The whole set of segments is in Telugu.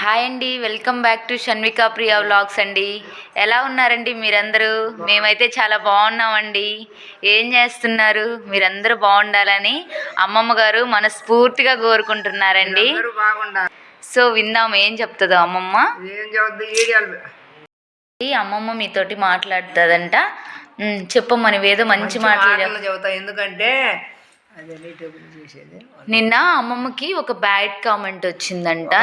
హాయ్ అండి, welcome back to Shanvika Priya vlogs అండి. ఎలా ఉన్నారండి మీరందరూ? మేమైతే చాలా బాగున్నామండి. ఏం చేస్తున్నారు? మీరందరూ బాగుండాలని అమ్మమ్మ గారు మనస్ఫూర్తిగా కోరుకుంటున్నారండి. సో విందాం ఏం చెప్తుందో అమ్మమ్మ. అమ్మమ్మ మీతోటి మాట్లాడుతుందంట. చెప్పమ్మా, నువ్వేదో మంచి మాటలు చెబుతా. ఎందుకంటే నిన్న అమ్మమ్మకి ఒక బ్యాడ్ కామెంట్ వచ్చిందంట.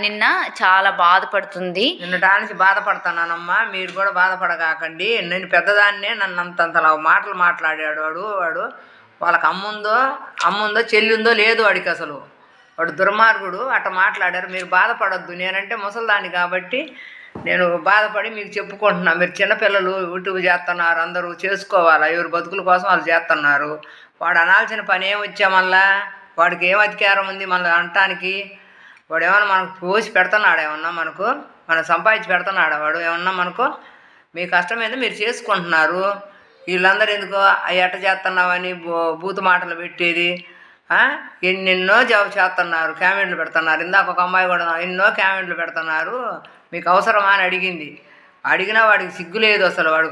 నిన్న చాలా బాధపడుతుంది. నిన్న దానికి బాధపడతానమ్మా, మీరు కూడా బాధపడకాకండి. నేను పెద్దదాన్నే నన్ను అంతంతలా మాటలు మాట్లాడాడు వాడు వాళ్ళకి అమ్ముందో చెల్లి ఉందో లేదు వాడికి. అసలు వాడు దుర్మార్గుడు. అట్ట మాట్లాడారు. మీరు బాధపడొద్దు. నేనంటే ముసలిదాన్ని కాబట్టి నేను బాధపడి మీకు చెప్పుకుంటున్నా. మీరు చిన్నపిల్లలు యూట్యూబ్ చేస్తున్నారు, అందరూ చేసుకోవాలా, ఎవరు బతుకుల కోసం వాళ్ళు చేస్తున్నారు. వాడు అనాల్సిన పని ఏం వచ్చా మళ్ళా? వాడికి ఏం అధికారం ఉంది మళ్ళీ అనటానికి? వాడు ఏమన్నా మనకు పోసి పెడుతున్నాడు? ఏమన్నా మనం సంపాదించి పెడుతున్నాడు వాడు ఏమన్నా మనకు? మీ కష్టం మీద మీరు చేసుకుంటున్నారు. వీళ్ళందరూ ఎందుకో ఎట్ట చేస్తున్నావని బూతు మాటలు పెట్టేది. ఎన్నెన్నో జాబ్ చేస్తున్నారు, కామెంట్లు పెడుతున్నారు. ఇందాక ఒక అమ్మాయి కూడా ఎన్నో కామెంట్లు పెడుతున్నారు. మీకు అవసరమా అని అడిగినా వాడికి సిగ్గు లేదు. అసలు వాడు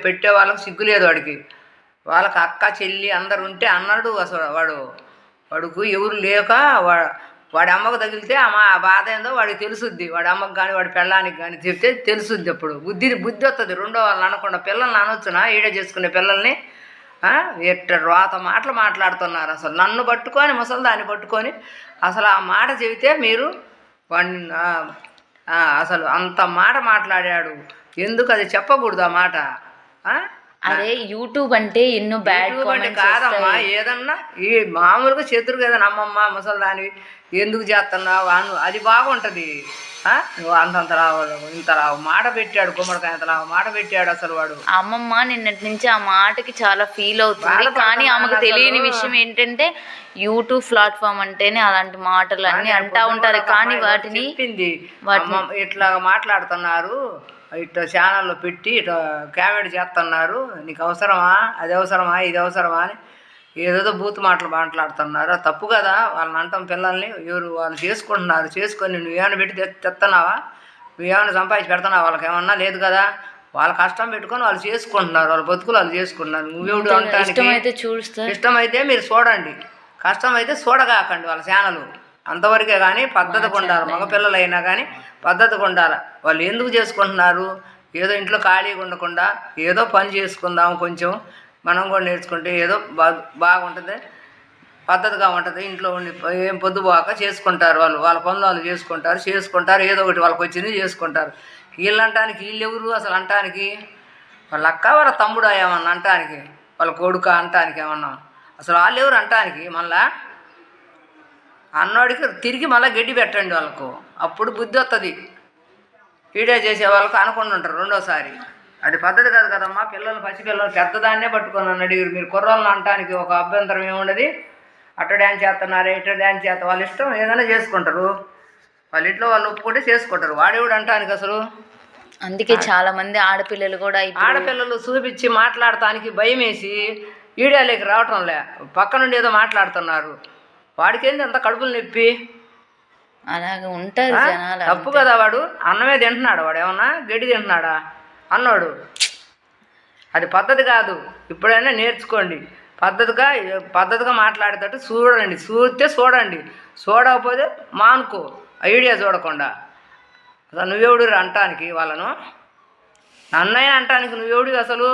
పెట్టే వాళ్ళకి సిగ్గు లేదు. వాళ్ళకి అక్క చెల్లి అందరు ఉంటే అన్నాడు. అసలు వాడుకు ఎవరు లేక వాడి అమ్మకు తగిలితే ఆ బాధ ఏందో వాడికి తెలుసుద్ది. వాడి అమ్మకు కానీ వాడి పెళ్ళానికి కానీ చెప్తే తెలుసుద్ది. అప్పుడు బుద్ధి వస్తుంది. రెండో వాళ్ళని అనకుండా పిల్లల్ని అనొచ్చునా? ఈడే చేసుకునే పిల్లల్ని ఎట్ట రోత మాటలు మాట్లాడుతున్నారు. అసలు నన్ను పట్టుకొని ముసలిదాన్ని పట్టుకొని అసలు ఆ మాట చెబితే మీరు వాడిని అసలు అంత మాట మాట్లాడాడు. ఎందుకు అది చెప్పకూడదు ఆ మాట? అదే యూట్యూబ్ అంటే ఎన్నో బ్యాడ్ అంటే కాదమ్మా. ఏదన్నా ఈ మామూలుగా చేతురు కదా అమ్మమ్మ ముసలిదాని ఎందుకు చేస్తున్నావు అది బాగుంటుంది. అంతంతలా ఇంతలా మాట పెట్టాడు, గుమ్మడికాయ అంతలా మాట పెట్టాడు. అసలు వాడు అమ్మమ్మ నిన్నటి నుంచి ఆ మాటకి చాలా ఫీల్ అవుతుంది. కానీ ఆమెకు తెలియని విషయం ఏంటంటే యూట్యూబ్ ప్లాట్ఫామ్ అంటేనే అలాంటి మాటలు అన్ని అంటా ఉంటారు. కానీ వాటిని ఇట్లా మాట్లాడుతున్నారు, ఇట్లా ఛానల్లో పెట్టి ఇట్లా కామెంట్ చేస్తున్నారు. నీకు అవసరమా? అది అవసరమా? ఇది అవసరమా అని ఏదేదో బూత్ మాటలు మాట్లాడుతున్నారు. తప్పు కదా. వాళ్ళని అంటాం పిల్లల్ని. ఎవరు వాళ్ళు చేసుకుంటున్నారు. చేసుకొని నువ్వేమైనా పెట్టి తెస్తున్నావా? నువ్వేమైనా సంపాదించి పెడుతున్నావా? వాళ్ళకి ఏమన్నా లేదు కదా. వాళ్ళ కష్టం పెట్టుకొని వాళ్ళు చేసుకుంటున్నారు. వాళ్ళ బతుకులు వాళ్ళు చేసుకుంటున్నారు. నువ్వెవడు అంటానికి? ఇష్టమైతే మీరు చూడండి, కష్టం అయితే చూడగాకండి వాళ్ళ ఛానల్. అంతవరకే. కానీ పద్ధతిగా ఉండాలి. మగపిల్లలైనా కానీ పద్ధతిగా ఉండాలి. వాళ్ళు ఎందుకు చేసుకుంటున్నారు? ఏదో ఇంట్లో ఖాళీగా ఉండకుండా ఏదో పని చేసుకుందాం, కొంచెం మనం కూడా నేర్చుకుంటే ఏదో బాగుంటుంది, పద్ధతిగా ఉంటుంది. ఇంట్లో ఉండి ఏం పొద్దుపోక చేసుకుంటారు. వాళ్ళ పనులు వాళ్ళు చేసుకుంటారు. ఏదో ఒకటి వాళ్ళకి వచ్చింది చేసుకుంటారు. వీళ్ళు అంటానికి వీళ్ళెవరు అసలు అంటానికి? వాళ్ళ అక్క వాళ్ళ తమ్ముడు ఏమన్నా అంటానికి? వాళ్ళ కొడుక అంటానికి ఏమన్నా? అసలు వాళ్ళు ఎవరు అంటానికి? మళ్ళా అన్నోడికి తిరిగి మళ్ళీ గడ్డి పెట్టండి వాళ్ళకు. అప్పుడు బుద్ధి వస్తుంది. వీడియో చేసే వాళ్ళకు అనుకుని ఉంటారు రెండోసారి. అది పద్ధతి కాదు కదమ్మా. పసిపిల్లలు పెద్దదాన్నే పట్టుకొని అడిగారు. మీరు కుర్రోళ్ళని అంటానికి ఒక అభ్యంతరం ఏముండదు. అట్ట డ్యాన్స్ చేస్తున్నారు, ఇట్ట డ్యాన్స్ చేస్తారు. వాళ్ళ ఇష్టం ఏదైనా చేసుకుంటారు. వాళ్ళ ఇంట్లో వాళ్ళు ఒప్పుకుంటే చేసుకుంటారు. వాడేవాడు అంటానికి అసలు? అందుకే చాలా మంది ఆడపిల్లలు కూడా ఆడపిల్లలు చూపించి మాట్లాడటానికి భయం వేసి వీడియోలోకి రావటంలే. పక్క నుండి ఏదో మాట్లాడుతున్నారు. వాడికేంది అంత కడుపులు నొప్పి? అలాగే ఉంటారు జనాలు. తప్పు కదా. వాడు అన్నమే తింటున్నాడు. వాడు ఏమన్నా గడ్డి తింటున్నాడా? అన్నాడు. అది పద్ధతి కాదు. ఇప్పుడైనా నేర్చుకోండి. పద్ధతిగా మాట్లాడేటట్టు చూడండి. చూడకపోతే మానుకో. ఐడియా చూడకుండా. అసలు నువ్వెవడు అంటానికి వాళ్ళను? నన్నయ్య అంటానికి నువ్వెవడు అసలు?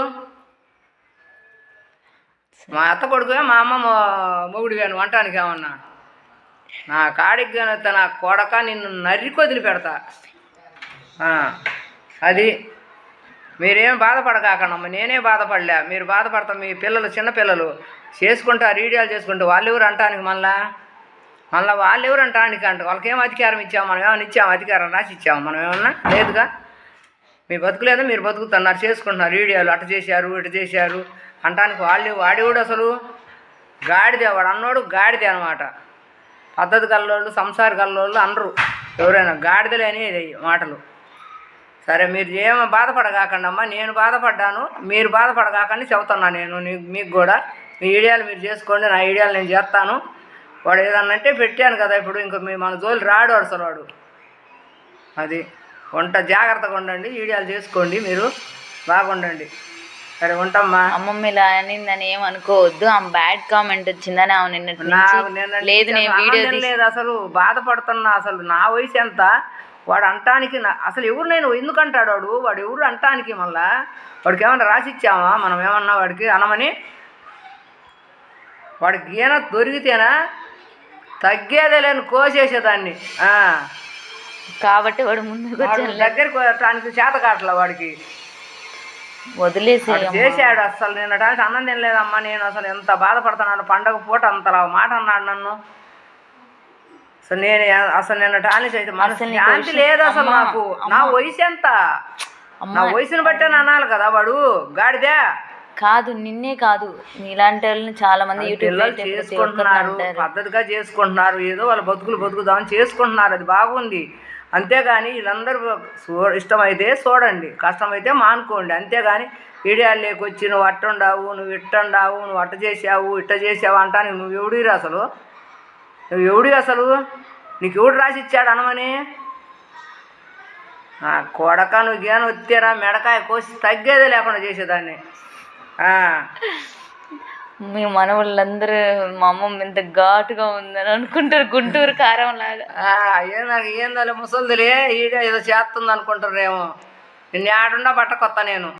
మా అత్త కొడుకువే, మా అమ్మ మొగుడివే నువ్వు అంటానికి ఏమన్నా? నా కాడికి నా కొడక నిన్ను నరికి వదిలిపెడతా. అది మీరేం బాధపడకాకండమ్మ. నేనే బాధపడలే. మీరు బాధపడతాం. మీ పిల్లలు చిన్నపిల్లలు చేసుకుంటారు, వీడియోలు చేసుకుంటూ వాళ్ళెవరు అంటానికి? మళ్ళీ వాళ్ళెవరు అంటానికి? వాళ్ళకేం అధికారం ఇచ్చాము? మనం ఏమైనా ఇచ్చాము? అధికారం రాసి ఇచ్చాము మనం ఏమన్నా? లేదుగా. మీ బతుకులేదో మీరు బతుకుతున్నారు, చేసుకుంటున్నారు వీడియోలు. అటు చేశారు ఇటు చేశారు అంటానికి వాడేవాడు అసలు? గాడిదే. వాడు అన్నోడు గాడిదే అనమాట. పద్ధతి గల్లోళ్ళు, సంసార గల్లోళ్ళు అనరు ఎవరైనా. గాడిదలే అనేది మాటలు. సరే, మీరు ఏమో బాధపడకాకండి అమ్మా. నేను బాధపడ్డాను, మీరు బాధపడకాకండి చెబుతున్నా. నేను మీకు కూడా మీ వీడియోలు మీరు చేసుకోండి, నా వీడియోలు నేను చేస్తాను. వాడు ఏదన్నంటే పెట్టాను కదా. ఇప్పుడు ఇంక మన జోలి రాడు అసలు. వాడు అది వంట జాగ్రత్తగా ఉండండి, వీడియోలు చేసుకోండి, మీరు బాగుండండి. సరే ఉంటామ్మా. అమ్మమ్మ ఇలా అనిందని ఏం అనుకోవద్దు. ఆమె బ్యాడ్ కామెంట్ వచ్చిందని ఆమె నిన్నటి నాకు నుంచి లేదు నేను వీడియో లేదు, అసలు బాధపడుతున్నా. అసలు నా వయసు ఎంత, వాడు అంటానికి అసలు ఎవరు నేను ఎందుకు అంటాడు వాడు ఎవరు అంటానికి? మళ్ళా వాడికి ఏమన్నా రాసిచ్చామా మనం ఏమన్నా వాడికి అనమని? వాడికి ఏమైనా దొరికితేనా తగ్గేదే లేని కోసేసేదాన్ని. కాబట్టి వాడు ముందుకు దగ్గరికి వచ్చడానికి చేత కావట్లే వాడికి, వదిలేసి చేశాడు. అసలు నిన్నటానికి అన్నం తినలేదమ్మా నేను. అసలు ఎంత బాధపడుతున్నాను, పండగ పూట అంతలా మాట అన్నాడు నన్ను. అసలు నేను అసలు నిన్నటానికి అయితే మనసు శాంతి లేదు అసలు నాకు. నా వయసు ఎంత, నా వయసుని బట్టే అనాలి కదా వాడు గాడిదే. కాదు నిన్నే కాదు, ఇలాంటి వాళ్ళని చాలా మంది పిల్లలు చేసుకుంటున్నారు, పద్ధతిగా చేసుకుంటున్నారు, ఏదో వాళ్ళ బతుకుదామని చేసుకుంటున్నారు, అది బాగుంది. అంతేగాని వీళ్ళందరూ ఇష్టమైతే చూడండి, కష్టమైతే మానుకోండి. అంతేగాని వీడియోలు లేకొచ్చి నువ్వు అట్టుండావు, నువ్వు ఇట్టండావు, నువ్వు అట్ట చేసావు ఇట్ట చేసావు అంటాను. నువ్వు ఎవడిరా అసలు? నువ్వు ఎవడి అసలు? నీకు ఎవడు రాసి ఇచ్చాడు అనమని? కొడక నువ్వు గేన వచ్చారా మెడకాయ కోసి తగ్గేదే లేకుండా చేసేదాన్ని. మీ మనవాళ్ళందరూ మా అమ్మమ్మ ఎంత ఘాటుగా ఉందని అనుకుంటారు, గుంటూరు కారం లాగా. ఏందాలి ముసలిదిలే ఈడ ఏదో చేస్తుంది అనుకుంటారేమో. నిన్ను ఆడుండా పట్టకొత్త నేను.